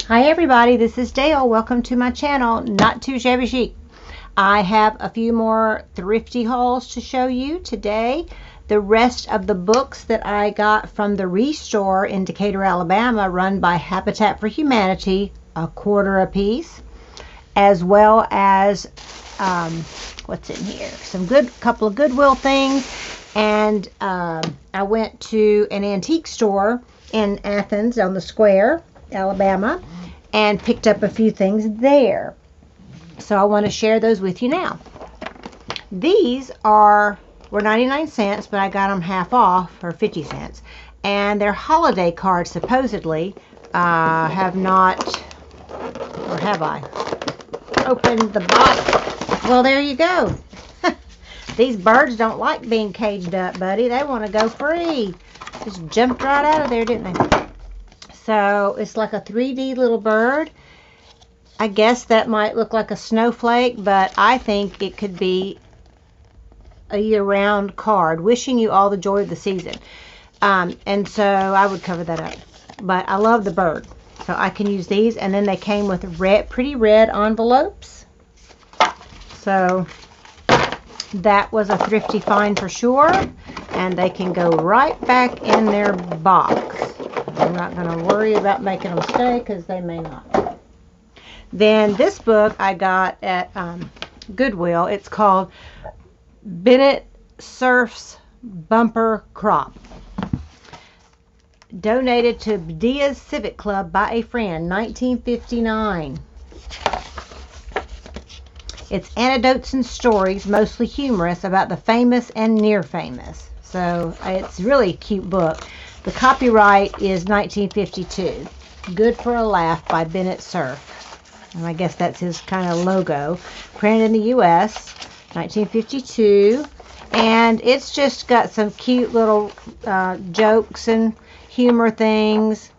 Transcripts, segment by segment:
Hi everybody, this is Dale. Welcome to my channel, Not Too Shabby Chic. I have a few more thrifty hauls to show you today. The rest of the books that I got from the ReStore in Decatur, Alabama, run by Habitat for Humanity, $1 a piece, as well as what's in here? Couple of Goodwill things, and I went to an antique store in Athens on the square, Alabama, and picked up a few things there. So I want to share those with you now. These were 99 cents, but I got them half off, or 50 cents. And they're holiday cards, supposedly. Have not, or have I, opened the box? Well, there you go. These birds don't like being caged up, buddy. They want to go free. Just jumped right out of there, didn't they? So it's like a 3D little bird. I guess that might look like a snowflake, but I think it could be a year-round card. Wishing you all the joy of the season. And so I would cover that up. But I love the bird. So I can use these. And then they came with pretty red envelopes. So that was a thrifty find for sure. And they can go right back in their box. I'm not going to worry about making them stay because they may not. Then this book I got at Goodwill. It's called Bennett Cerf's Bumper Crop. Donated to Badia's Civic Club by a friend, 1959. It's anecdotes and stories, mostly humorous, about the famous and near famous. So it's really a cute book. The copyright is 1952. Good for a Laugh by Bennett Cerf. And I guess that's his kind of logo. Printed in the U.S. 1952. And it's just got some cute little jokes and humor things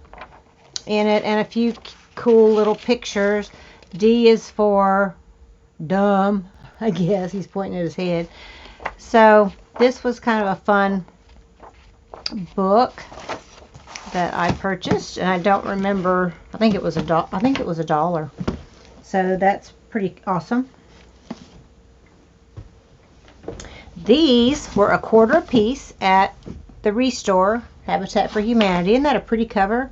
in it. And a few cool little pictures. D is for dumb, I guess. He's pointing at his head. So this was kind of a fun book that I purchased, and I don't remember. I think it was $1. So that's pretty awesome. These were $1 a piece at the ReStore, Habitat for Humanity. Isn't that a pretty cover?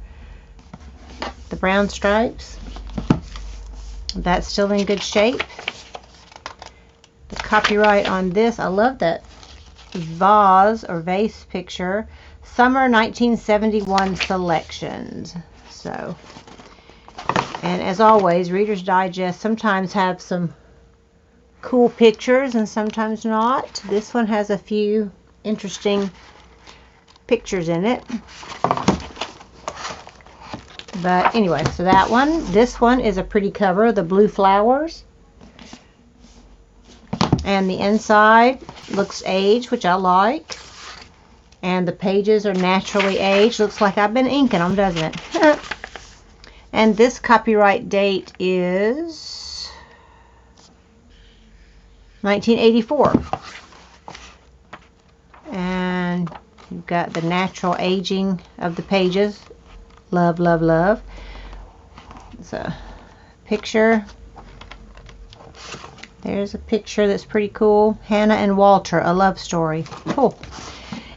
The brown stripes. That's still in good shape. The copyright on this, I love that vase picture. Summer 1971 selections. So, and as always, Reader's Digest sometimes have some cool pictures and sometimes not. This one has a few interesting pictures in it. But anyway, so that one. This one is a pretty cover, the blue flowers. And the inside looks aged, which I like. And the pages are naturally aged. Looks like I've been inking them, doesn't it? And this copyright date is 1984. And you've got the natural aging of the pages. Love, love, love. It's a picture. There's a picture that's pretty cool. Hannah and Walter, a love story. Cool.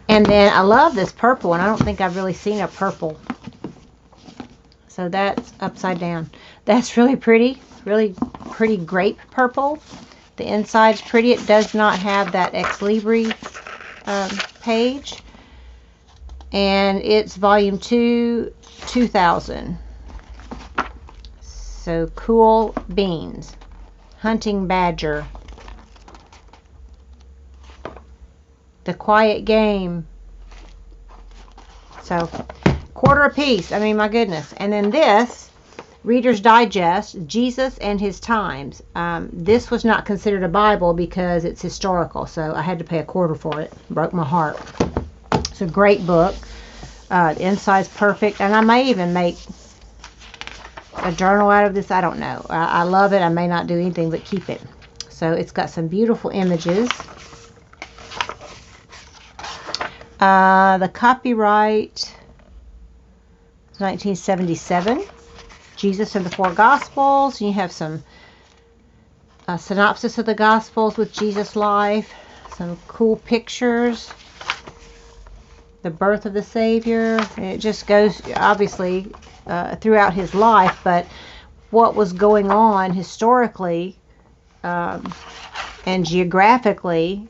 And then I love this purple one. I don't think I've really seen a purple. So that's upside down. That's really pretty. Really pretty grape purple. The inside's pretty. It does not have that Ex Libri page. And it's volume 2, 2000. So Cool Beans. Hunting Badger. The Quiet Game. So, $1 a piece. I mean, my goodness. And then this, Reader's Digest, Jesus and His Times. This was not considered a Bible because it's historical. So, I had to pay $1 for it. Broke my heart. It's a great book. The inside's perfect. And I may even make a journal out of this. I don't know. I love it. I may not do anything but keep it. So it's got some beautiful images. The copyright is 1977. Jesus and the Four Gospels. You have some synopsis of the Gospels with Jesus' life. Some cool pictures. The birth of the Savior. It just goes, obviously, throughout his life, but what was going on historically and geographically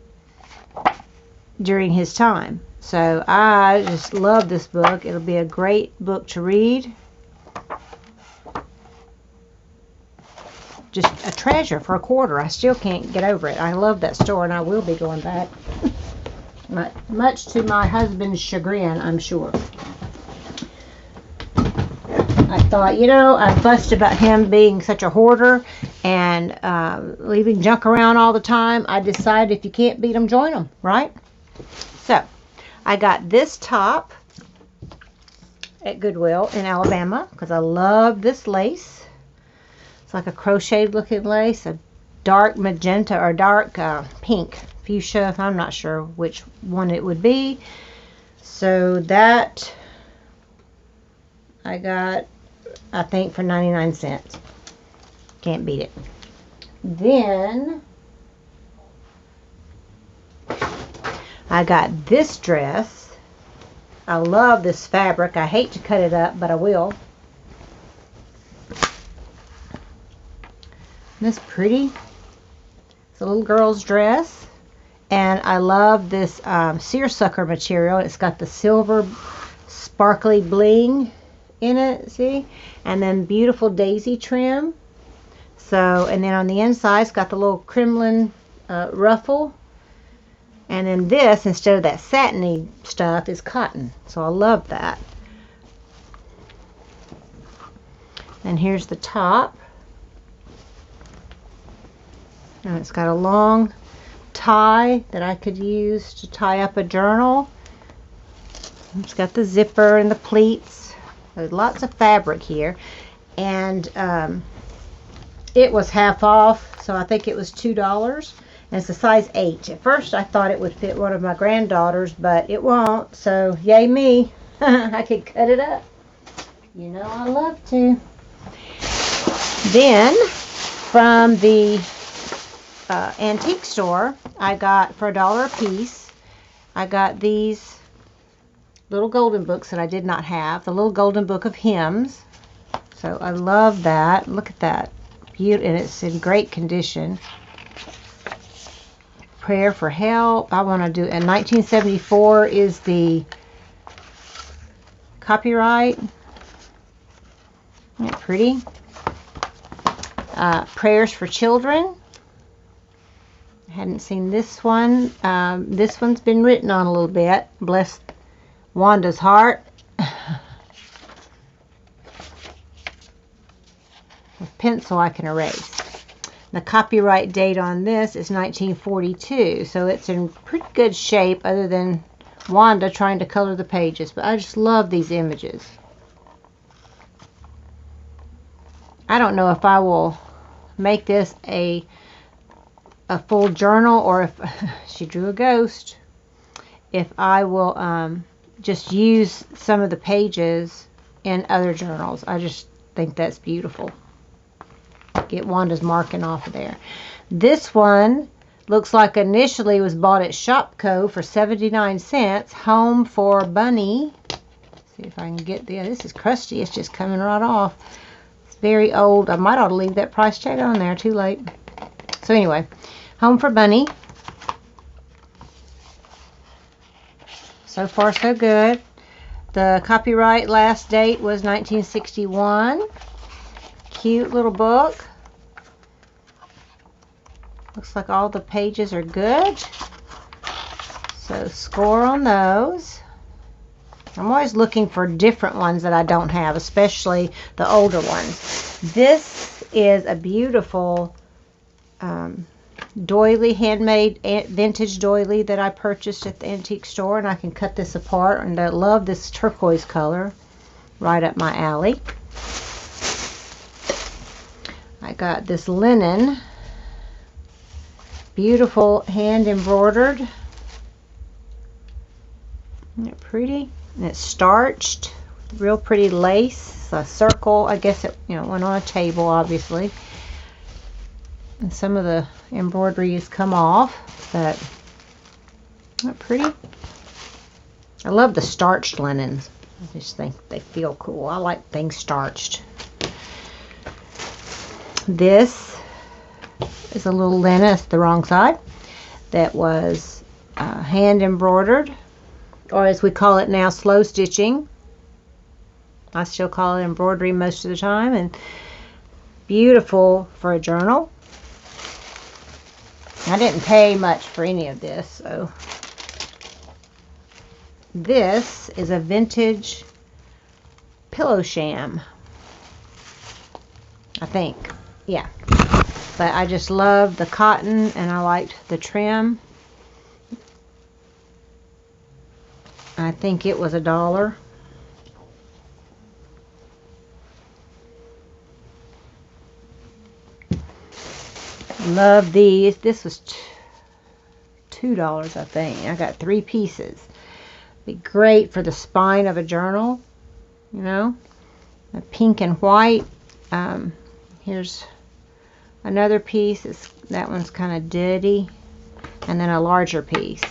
during his time. So I just love this book. It'll be a great book to read. Just a treasure for $1. I still can't get over it. I love that store, and I will be going back. Much to my husband's chagrin, I'm sure. I thought, you know, I fussed about him being such a hoarder and leaving junk around all the time. I decided if you can't beat them, join them, right? So, I got this top at Goodwill in Alabama because I love this lace. It's like a crocheted looking lace, a dark magenta or dark pink fuchsia. I'm not sure which one it would be. So that I got, I think, for 99 cents. Can't beat it. Then I got this dress. I love this fabric. I hate to cut it up, but I will. Isn't this pretty? It's a little girl's dress. And I love this seersucker material. It's got the silver sparkly bling in it, see? And then beautiful daisy trim. So, and then on the inside, it's got the little crinoline ruffle. And then this, instead of that satiny stuff, is cotton. So I love that. And here's the top. And it's got a long tie that I could use to tie up a journal. It's got the zipper and the pleats. There's lots of fabric here. And it was half off, so I think it was $2. And it's a size 8. At first I thought it would fit one of my granddaughters, but it won't. So yay me. I could cut it up. You know I love to. Then from the antique store, I got for $1 a piece. I got these little golden books that I did not have. The little golden book of hymns. So I love that. Look at that. Beautiful, and it's in great condition. Prayer for help. I want to do, and 1974 is the copyright. Isn't that pretty? Prayers for children. I hadn't seen this one. This one's been written on a little bit. Bless Wanda's heart. With pencil I can erase. The copyright date on this is 1942, so it's in pretty good shape other than Wanda trying to color the pages. But I just love these images. I don't know if I will make this a full journal, or if she drew a ghost, if I will just use some of the pages in other journals. I just think that's beautiful. Get Wanda's marking off of there. This one looks like initially was bought at Shopko for 79 cents. Home for Bunny. See if I can get the, this is crusty. It's just coming right off. It's very old. I might ought to leave that price tag on there. Too late. So anyway, Home for Bunny. So far so good. The copyright last date was 1961. Cute little book. Looks like all the pages are good. So score on those. I'm always looking for different ones that I don't have, especially the older ones. This is a beautiful doily, handmade vintage doily that I purchased at the antique store, and I can cut this apart, and I love this turquoise color. Right up my alley. I got this linen, beautiful hand embroidered. Isn't it pretty? And it's starched, Real pretty lace, a circle. I guess it, you know, went on a table, obviously. And some of the embroidery has come off, but isn't that pretty? I love the starched linens. I just think they feel cool. I like things starched. This is a little linen, it's the wrong side, that was hand embroidered, or as we call it now, slow stitching. I still call it embroidery most of the time, and beautiful for a journal. I didn't pay much for any of this, so. This is a vintage pillow sham, I think. Yeah. But I just love the cotton, and I liked the trim. I think it was $1. Love these. This was $2, I think. I got 3 pieces. Be great for the spine of a journal, you know. A pink and white. Here's another piece. That one's kind of dirty, and then a larger piece.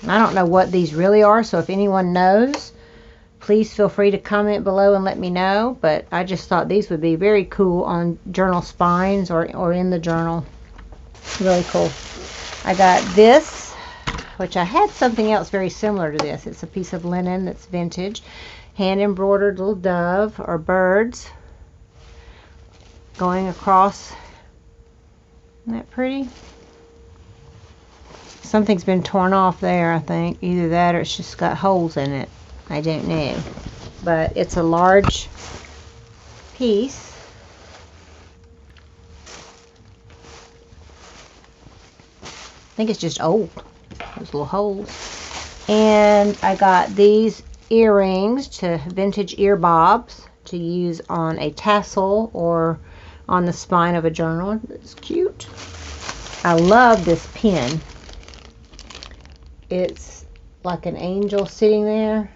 And I don't know what these really are, so if anyone knows, please feel free to comment below and let me know. But I just thought these would be very cool on journal spines or in the journal. Really cool. I got this, which I had something else very similar to this. It's a piece of linen that's vintage, hand embroidered little dove or birds going across. Isn't that pretty? Something's been torn off there, I think. Either that or it's just got holes in it. I don't know. But it's a large piece. I think it's just old. Those little holes. And I got these earrings, vintage ear bobs, to use on a tassel or on the spine of a journal. It's cute. I love this pin. It's like an angel sitting there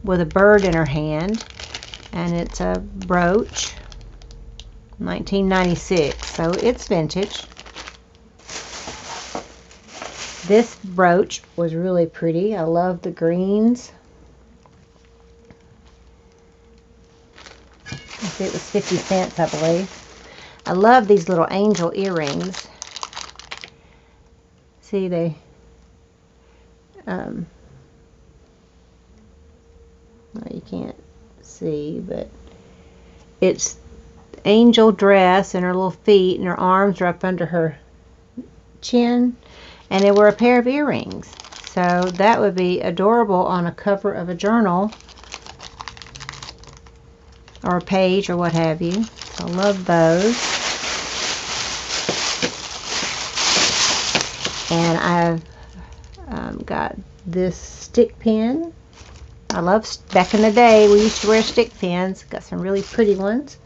with a bird in her hand, and it's a brooch, 1996, so it's vintage. This brooch was really pretty. I love the greens. It was 50 cents, I believe. I love these little angel earrings. See, they well, you can't see, but it's angel dress and her little feet, and her arms are up under her chin, and they were a pair of earrings. So that would be adorable on a cover of a journal or a page or what have you. So I love those. And I've got this stick pin. I love, back in the day we used to wear stick pins. Got some really pretty ones.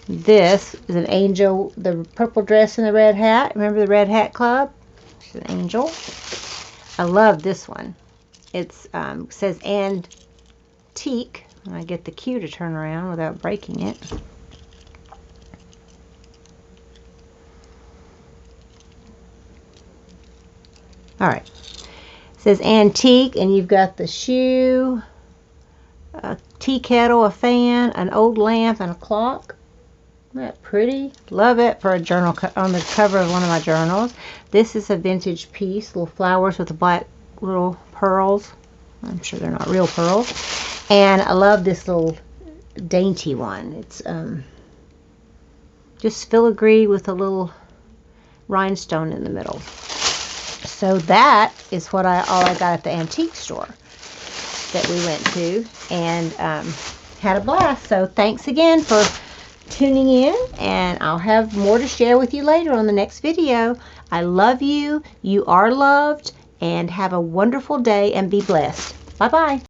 This is an angel, the purple dress and the red hat. Remember the Red Hat Club? It's an angel. I love this one. It's says antique. And I get the cue to turn around without breaking it. Alright. It says antique, and you've got the shoe, a tea kettle, a fan, an old lamp, and a clock. Isn't that pretty? Love it for a journal on the cover of one of my journals. This is a vintage piece, little flowers with the black little pearls. I'm sure they're not real pearls. And I love this little dainty one. It's just filigree with a little rhinestone in the middle. So that is what all I got at the antique store that we went to, and had a blast. So thanks again for tuning in, and I'll have more to share with you later on the next video. I love you. You are loved, and have a wonderful day and be blessed. Bye-bye.